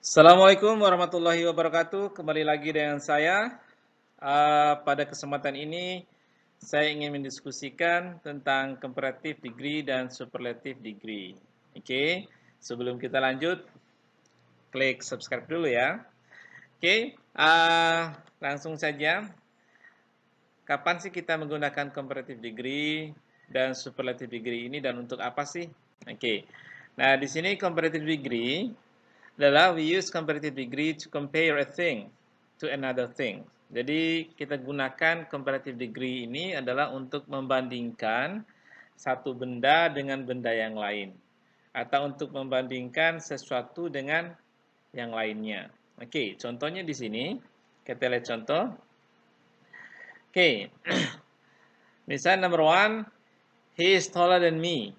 Assalamualaikum warahmatullahi wabarakatuh. Kembali lagi dengan saya. Pada kesempatan ini, saya ingin mendiskusikan tentang comparative degree dan superlative degree. Oke, sebelum kita lanjut, klik subscribe dulu ya. Oke, langsung saja. Kapan sih kita menggunakan comparative degree dan superlative degree ini dan untuk apa sih? Oke, nah di sini comparative degree adalah we use comparative degree to compare a thing to another thing. Jadi kita gunakan comparative degree ini adalah untuk membandingkan satu benda dengan benda yang lain atau untuk membandingkan sesuatu dengan yang lainnya. Oke, contohnya di sini kita lihat contoh. Oke, misalnya number one, he is taller than me.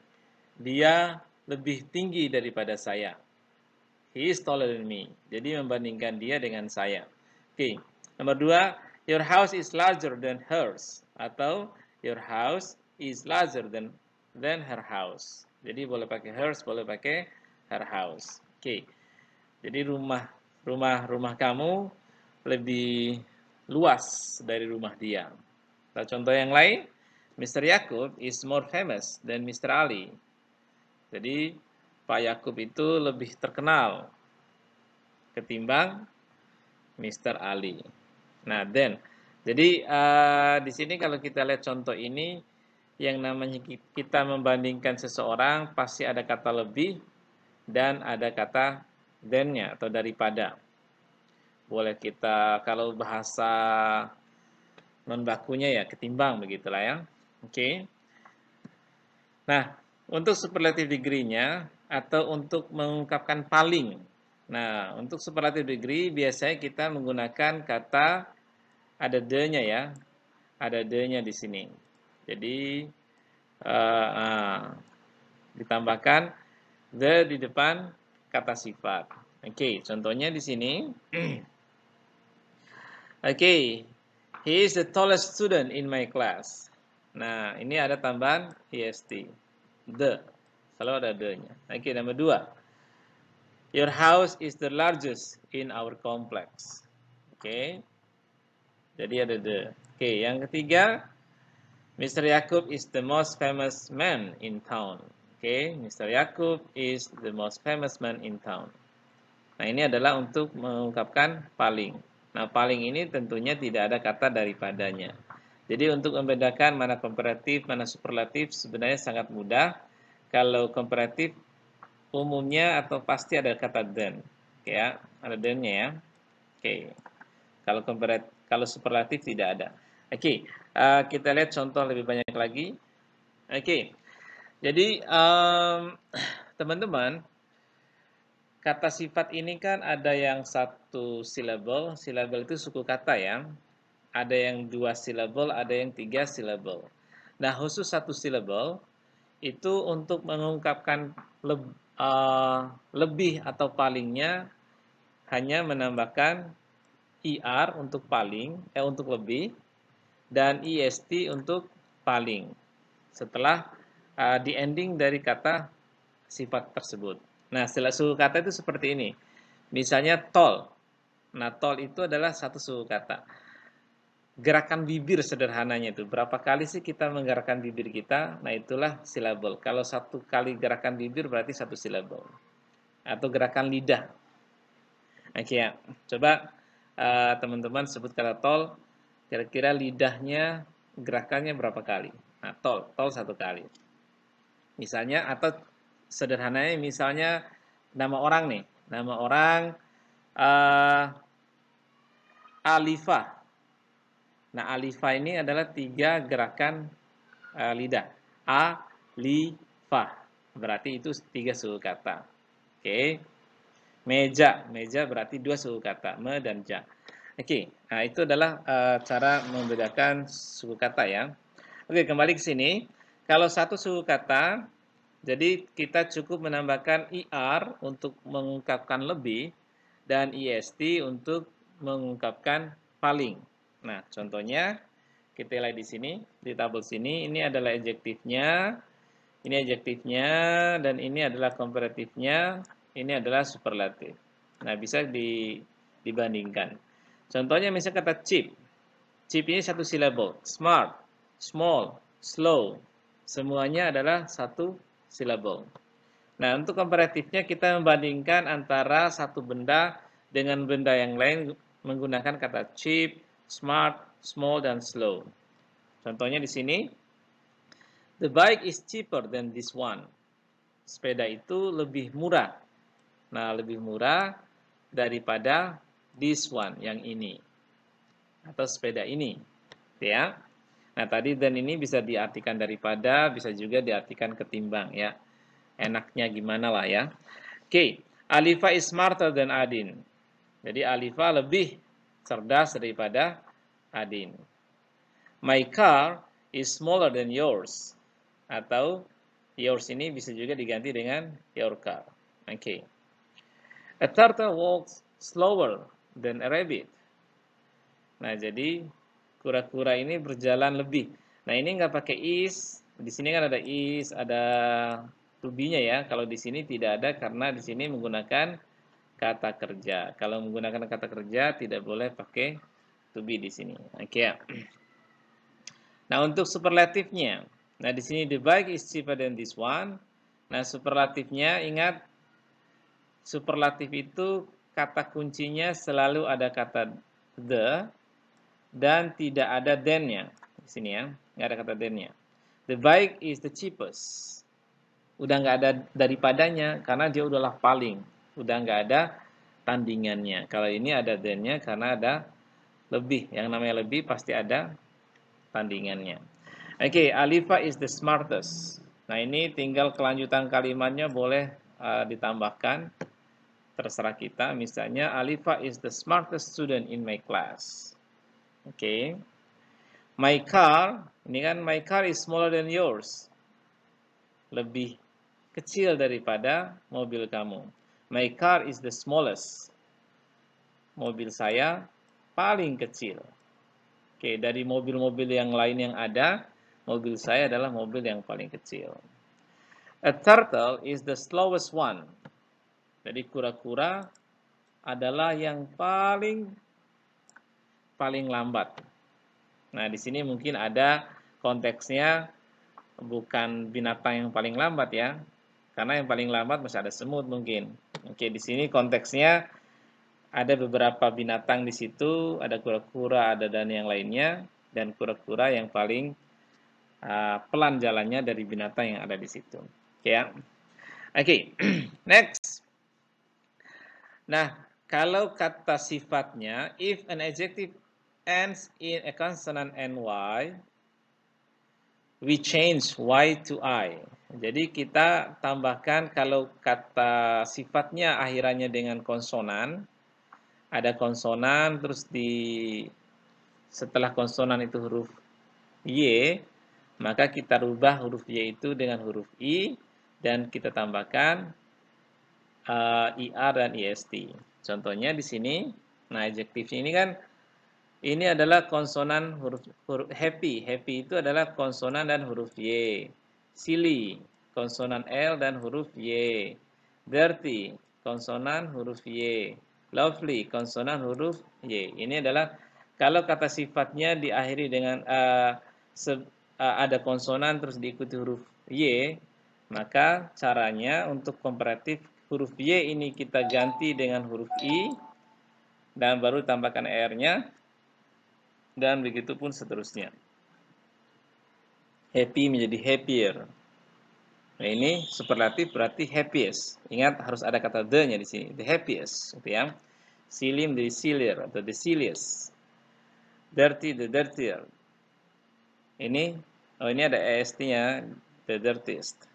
Dia lebih tinggi daripada saya. He is taller than me. Jadi membandingkan dia dengan saya. Oke. Nomor dua, your house is larger than hers. Atau your house is larger than her house. Jadi boleh pakai hers, boleh pakai her house. Oke. Jadi rumah kamu lebih luas dari rumah dia. Nah, contoh yang lain, Mr. Yakub is more famous than Mr. Ali. Jadi Pak Yakub itu lebih terkenal ketimbang Mr. Ali. Nah, jadi di sini kalau kita lihat contoh ini, yang namanya kita membandingkan seseorang pasti ada kata lebih dan ada kata than-nya atau daripada. Boleh kita kalau bahasa non bakunya ya ketimbang begitulah ya. Oke. Nah, untuk superlative degree-nya atau untuk mengungkapkan paling. Nah, untuk superlative degree biasanya kita menggunakan kata ada the-nya ya. Ada the-nya di sini. Jadi ditambahkan the di depan kata sifat. Oke, contohnya di sini. Oke, he is the tallest student in my class. Nah, ini ada tambahan est. The. Kalau ada the-nya. Oke, nomor dua. Your house is the largest in our complex. Oke. Jadi ada the. Oke, yang ketiga, Mr. Yakub is the most famous man in town. Oke, Mr. Yakub is the most famous man in town. Nah, ini adalah untuk mengungkapkan paling. Nah, paling ini tentunya tidak ada kata daripadanya. Jadi untuk membedakan mana komparatif, mana superlatif sebenarnya sangat mudah. Kalau komparatif umumnya atau pasti ada kata than. Oke ya, ada than-nya ya. Oke. Kalau superlatif tidak ada. Oke, kita lihat contoh lebih banyak lagi. Oke. Jadi teman-teman, kata sifat ini kan ada yang satu silabel. Silabel itu suku kata ya. Ada yang 2 silabel, ada yang 3 silabel. Nah, khusus 1 silabel itu untuk mengungkapkan lebih atau palingnya hanya menambahkan IR untuk paling, untuk lebih, dan IST untuk paling. Setelah di ending dari kata sifat tersebut. Nah, setelah suku kata itu seperti ini. Misalnya tall. Nah, tall itu adalah satu suku kata. Gerakan bibir sederhananya itu. Berapa kali sih kita menggerakkan bibir kita? Nah, itulah silabel. Kalau satu kali gerakan bibir berarti satu silabel. Atau gerakan lidah. Oke ya. Coba teman-teman sebut kata tall. Kira-kira lidahnya gerakannya berapa kali? Nah, tall satu kali. Misalnya, atau sederhananya misalnya nama orang nih. Nama orang Alifah. Nah, Alifah ini adalah 3 gerakan lidah. Alifah. Berarti itu 3 suku kata. Oke. Meja berarti 2 suku kata. Me dan ja. Oke. Nah, itu adalah cara membedakan suku kata ya. Oke, kembali ke sini. Kalau satu suku kata, jadi kita cukup menambahkan IR untuk mengungkapkan lebih dan IST untuk mengungkapkan paling. Nah, contohnya kita lihat di sini, di tabel sini, ini adalah adjektifnya, ini adjektifnya, dan ini adalah komparatifnya, ini adalah superlatif. Nah, bisa dibandingkan. Contohnya misalnya kata cheap. Cheap ini satu syllable. Smart, small, slow. Semuanya adalah satu syllable. Nah, untuk komparatifnya kita membandingkan antara satu benda dengan benda yang lain menggunakan kata cheap, smart, small, dan slow. Contohnya di sini, the bike is cheaper than this one. Sepeda itu lebih murah. Nah, lebih murah daripada this one, yang ini. Atau sepeda ini. Ya. Nah, tadi dan ini bisa diartikan daripada, bisa juga diartikan ketimbang, ya. Enaknya gimana lah ya. Oke, Alifa is smarter than Adin. Jadi Alifa lebih cerdas daripada Adin. My car is smaller than yours. Atau yours ini bisa juga diganti dengan your car. Oke. A turtle walks slower than a rabbit. Nah, jadi kura-kura ini berjalan lebih. Nah, ini nggak pakai is. Di sini kan ada is, ada to be-nya ya. Kalau di sini tidak ada karena di sini menggunakan kata kerja. Kalau menggunakan kata kerja tidak boleh pakai to be di sini. Oke ya. Nah, untuk superlatifnya. Nah, di sini the bike is cheaper than this one. Nah, superlatifnya ingat superlatif itu kata kuncinya selalu ada kata the dan tidak ada then-nya. Di sini ya, nggak ada kata then-nya. The bike is the cheapest. Udah nggak ada daripadanya karena dia udahlah paling. Udah nggak ada tandingannya. Kalau ini ada then-nya karena ada lebih. Yang namanya lebih pasti ada tandingannya. Oke, Alifa is the smartest. Nah, ini tinggal kelanjutan kalimatnya boleh ditambahkan. Terserah kita. Misalnya, Alifa is the smartest student in my class. Oke. My car, ini kan my car is smaller than yours. Lebih kecil daripada mobil kamu. My car is the smallest. Mobil saya paling kecil. Oke, dari mobil-mobil yang lain yang ada, mobil saya adalah mobil yang paling kecil. A turtle is the slowest one. Jadi kura-kura adalah yang paling lambat. Nah, di sini mungkin ada konteksnya bukan binatang yang paling lambat ya. Karena yang paling lambat masih ada semut mungkin. Oke, di sini konteksnya ada beberapa binatang di situ, ada kura-kura, ada dan yang lainnya, dan kura-kura yang paling pelan jalannya dari binatang yang ada di situ. Oke ya. Oke, next. Nah, kalau kata sifatnya, if an adjective ends in a consonant ny, we change y to I. Jadi kita tambahkan kalau kata sifatnya akhirannya dengan konsonan, ada konsonan terus setelah konsonan itu huruf y, maka kita rubah huruf y itu dengan huruf i dan kita tambahkan ir dan ist. Contohnya di sini, nah adjektifnya ini kan ini adalah konsonan huruf happy. Happy itu adalah konsonan dan huruf Y. Silly, konsonan L dan huruf Y. Dirty, konsonan huruf Y. Lovely, konsonan huruf Y. Ini adalah kalau kata sifatnya diakhiri dengan ada konsonan terus diikuti huruf Y, maka caranya untuk komparatif huruf Y ini kita ganti dengan huruf I dan baru tambahkan R-nya. Dan begitu pun seterusnya. Happy menjadi happier. Nah, ini superlatif berarti happiest. Ingat harus ada kata the-nya di sini. The happiest, gitu ya. Silly menjadi sillier atau the silliest. Dirty, the dirtier. Ini ada est-nya, the dirtiest.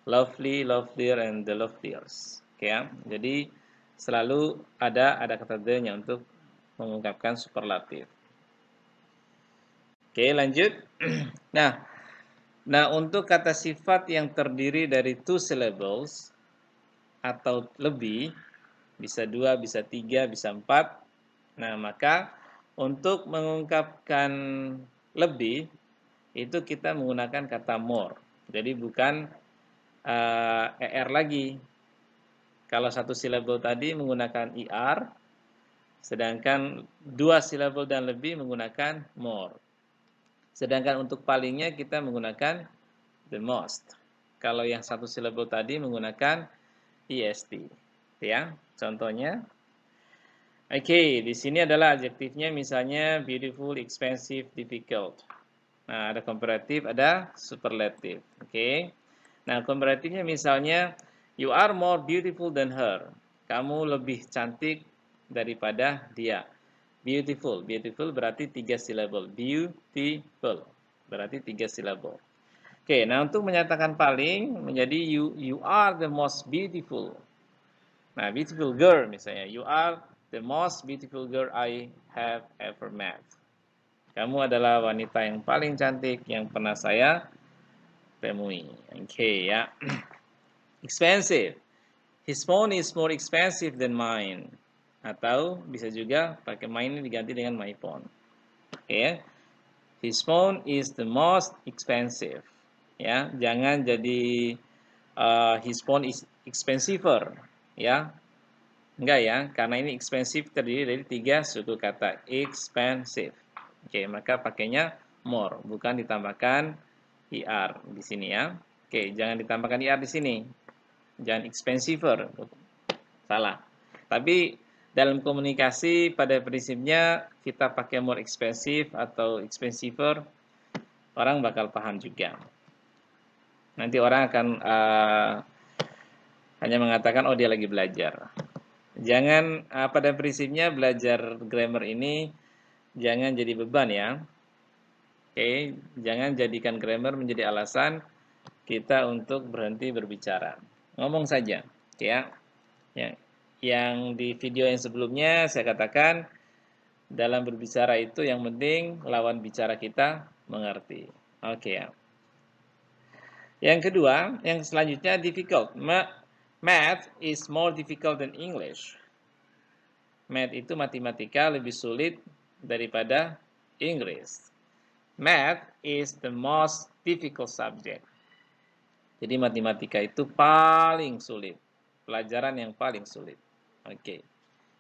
Lovely, lovelier, and the loveliest. Oke ya. Jadi selalu ada kata the-nya untuk mengungkapkan superlatif. Oke, lanjut. Nah, untuk kata sifat yang terdiri dari two syllables atau lebih, bisa 2, bisa 3, bisa 4. Nah, maka untuk mengungkapkan lebih, itu kita menggunakan kata more. Jadi bukan er lagi. Kalau satu silabel tadi menggunakan ER, sedangkan 2 silabel dan lebih menggunakan more. Sedangkan untuk palingnya kita menggunakan the most. Kalau yang satu silabel tadi menggunakan EST. Ya, contohnya. Oke, di sini adalah adjektifnya misalnya beautiful, expensive, difficult. Nah, ada comparative, ada superlative. Oke. Nah, comparatifnya misalnya you are more beautiful than her. Kamu lebih cantik daripada dia. Beautiful, beautiful berarti 3 silabel. Beautiful berarti 3 silabel. Oke, nah untuk menyatakan paling menjadi you are the most beautiful. Nah, beautiful girl misalnya, you are the most beautiful girl I have ever met. Kamu adalah wanita yang paling cantik yang pernah saya temui. Oke, ya. Expensive. His phone is more expensive than mine. Atau bisa juga pakai mine ini diganti dengan my phone. Oke. His phone is the most expensive. Ya, jangan jadi his phone is expensiver. Ya, enggak ya, karena ini expensive terdiri dari 3 suku kata. Expensive. Oke, maka pakainya more, bukan ditambahkan ER di sini ya. Oke, jangan ditambahkan ER di sini. Jangan expensiver. Salah. Tapi dalam komunikasi pada prinsipnya kita pakai more expensive atau expensiver, orang bakal paham juga. Nanti orang akan hanya mengatakan oh dia lagi belajar. Jangan pada prinsipnya belajar grammar ini jangan jadi beban ya. Oke, jangan jadikan grammar menjadi alasan kita untuk berhenti berbicara. Ngomong saja, ya. Yang di video yang sebelumnya saya katakan dalam berbicara itu yang penting lawan bicara kita mengerti. Oke ya. Yang kedua, yang selanjutnya difficult. Math is more difficult than English. Math itu matematika lebih sulit daripada Inggris. Math is the most difficult subject. Jadi matematika itu paling sulit. Pelajaran yang paling sulit. Oke.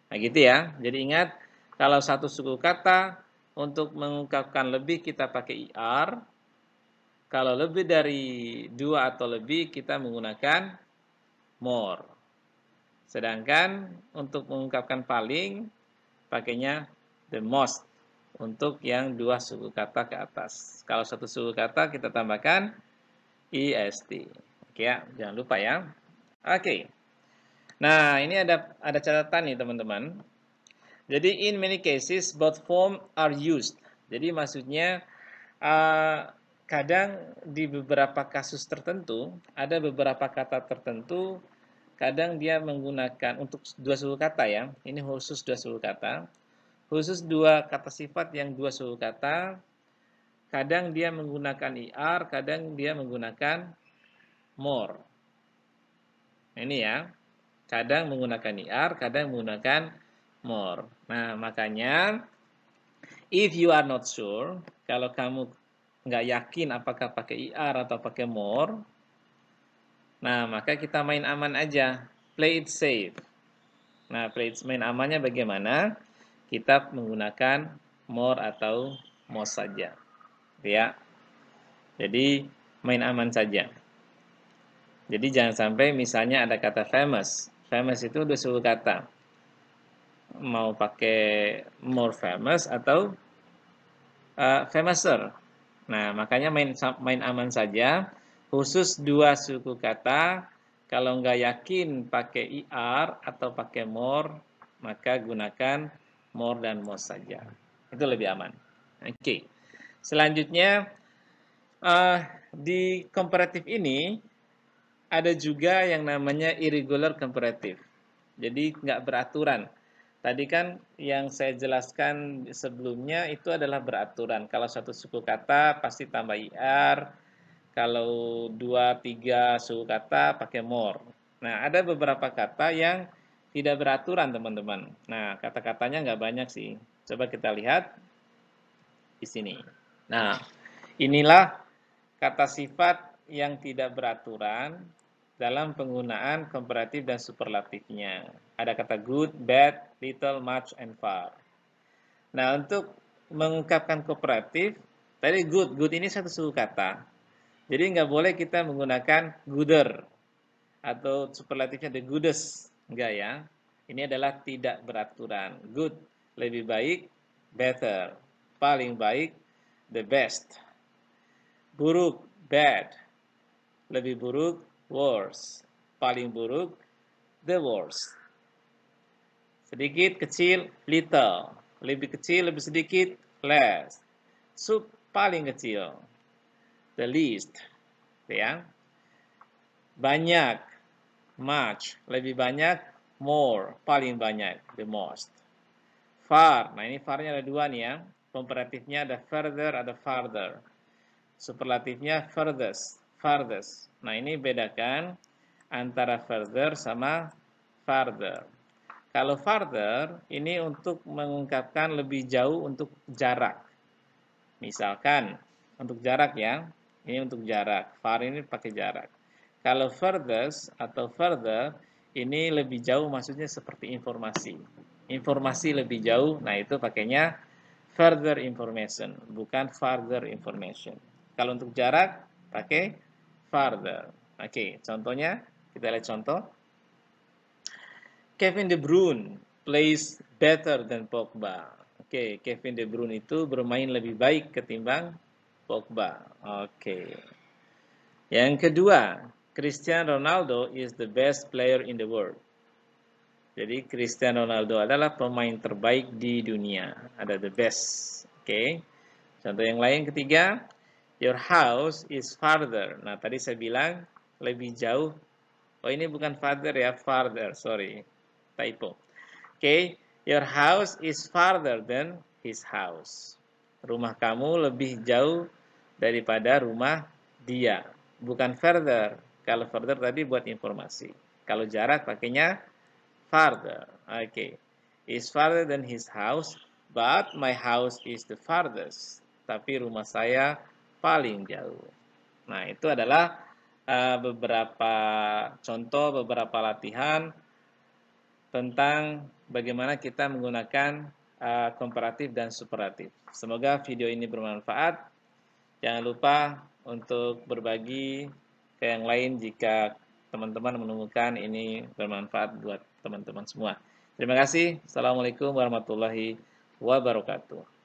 Nah gitu ya. Jadi ingat, kalau satu suku kata, untuk mengungkapkan lebih kita pakai ER. Kalau lebih dari 2 atau lebih kita menggunakan more. Sedangkan untuk mengungkapkan paling, pakainya the most. Untuk yang 2 suku kata ke atas. Kalau satu suku kata kita tambahkan EST. Oke ya, jangan lupa ya. Oke. Nah, ini ada catatan nih teman-teman. Jadi in many cases both form are used. Jadi maksudnya kadang di beberapa kasus tertentu ada beberapa kata tertentu kadang dia menggunakan untuk 2 suku kata ya. Ini khusus 2 suku kata. Khusus 2 kata sifat yang 2 suku kata. Kadang dia menggunakan ER, kadang dia menggunakan more. Ini ya. Kadang menggunakan ER, kadang menggunakan more. Nah, makanya if you are not sure, kalau kamu nggak yakin apakah pakai ER atau pakai more, nah maka kita main aman aja. Play it safe. Nah, main amannya bagaimana? Kita menggunakan more atau most saja. Ya. Jadi main aman saja. Jadi jangan sampai misalnya ada kata famous. Famous itu udah suku kata. Mau pakai more famous atau famouser. Nah, makanya main aman saja. Khusus 2 suku kata. Kalau nggak yakin pakai ER atau pakai more, maka gunakan more dan most saja. Itu lebih aman. Oke. Selanjutnya di comparative ini ada juga yang namanya irregular comparative. Jadi nggak beraturan. Tadi kan yang saya jelaskan sebelumnya itu adalah beraturan. Kalau satu suku kata pasti tambah IR. Kalau 2-3 suku kata pakai more. Nah, ada beberapa kata yang tidak beraturan teman-teman. Nah, kata-katanya nggak banyak sih. Coba kita lihat di sini. Nah, inilah kata sifat yang tidak beraturan, dalam penggunaan komparatif dan superlatifnya. Ada kata good, bad, little, much, and far. Nah, untuk mengungkapkan komparatif, tadi good, good ini satu suku kata. Jadi nggak boleh kita menggunakan gooder atau superlatifnya the goodest. Enggak ya. Ini adalah tidak beraturan. Good, lebih baik, better. Paling baik, the best. Buruk, bad. Lebih buruk, worse. Paling buruk, the worst. Sedikit, kecil, little. Lebih kecil, lebih sedikit, less. Paling kecil, the least. Ya. Banyak, much. Lebih banyak, more. Paling banyak, the most. Far. Nah, ini farnya ada dua nih ya. Komparatifnya ada further, ada farther. Superlatifnya furthest, farthest. Nah, ini bedakan antara further sama farther. Kalau farther, ini untuk mengungkapkan lebih jauh untuk jarak. Misalkan, untuk jarak ya. Ini untuk jarak. Far ini pakai jarak. Kalau furthest atau further, ini lebih jauh maksudnya seperti informasi. Informasi lebih jauh, nah itu pakainya further information, bukan farther information. Kalau untuk jarak, pakai farther. Oke, contohnya, kita lihat contoh. Kevin De Bruyne plays better than Pogba. Oke, Kevin De Bruyne itu bermain lebih baik ketimbang Pogba. Oke. Yang kedua, Cristiano Ronaldo is the best player in the world. Jadi Cristiano Ronaldo adalah pemain terbaik di dunia. Ada the best. Oke. Contoh yang lain ketiga, your house is farther. Nah, tadi saya bilang lebih jauh. Oh, ini bukan farther ya, farther. Sorry. Typo. Oke. Your house is farther than his house. Rumah kamu lebih jauh daripada rumah dia. Bukan further. Kalau further tadi buat informasi. Kalau jarak pakainya farther. Oke. Is farther than his house, but my house is the farthest. Tapi rumah saya paling jauh. Nah, itu adalah beberapa contoh, beberapa latihan tentang bagaimana kita menggunakan komparatif dan superlatif. Semoga video ini bermanfaat. Jangan lupa untuk berbagi ke yang lain jika teman-teman menemukan ini bermanfaat buat teman-teman semua. Terima kasih. Assalamualaikum warahmatullahi wabarakatuh.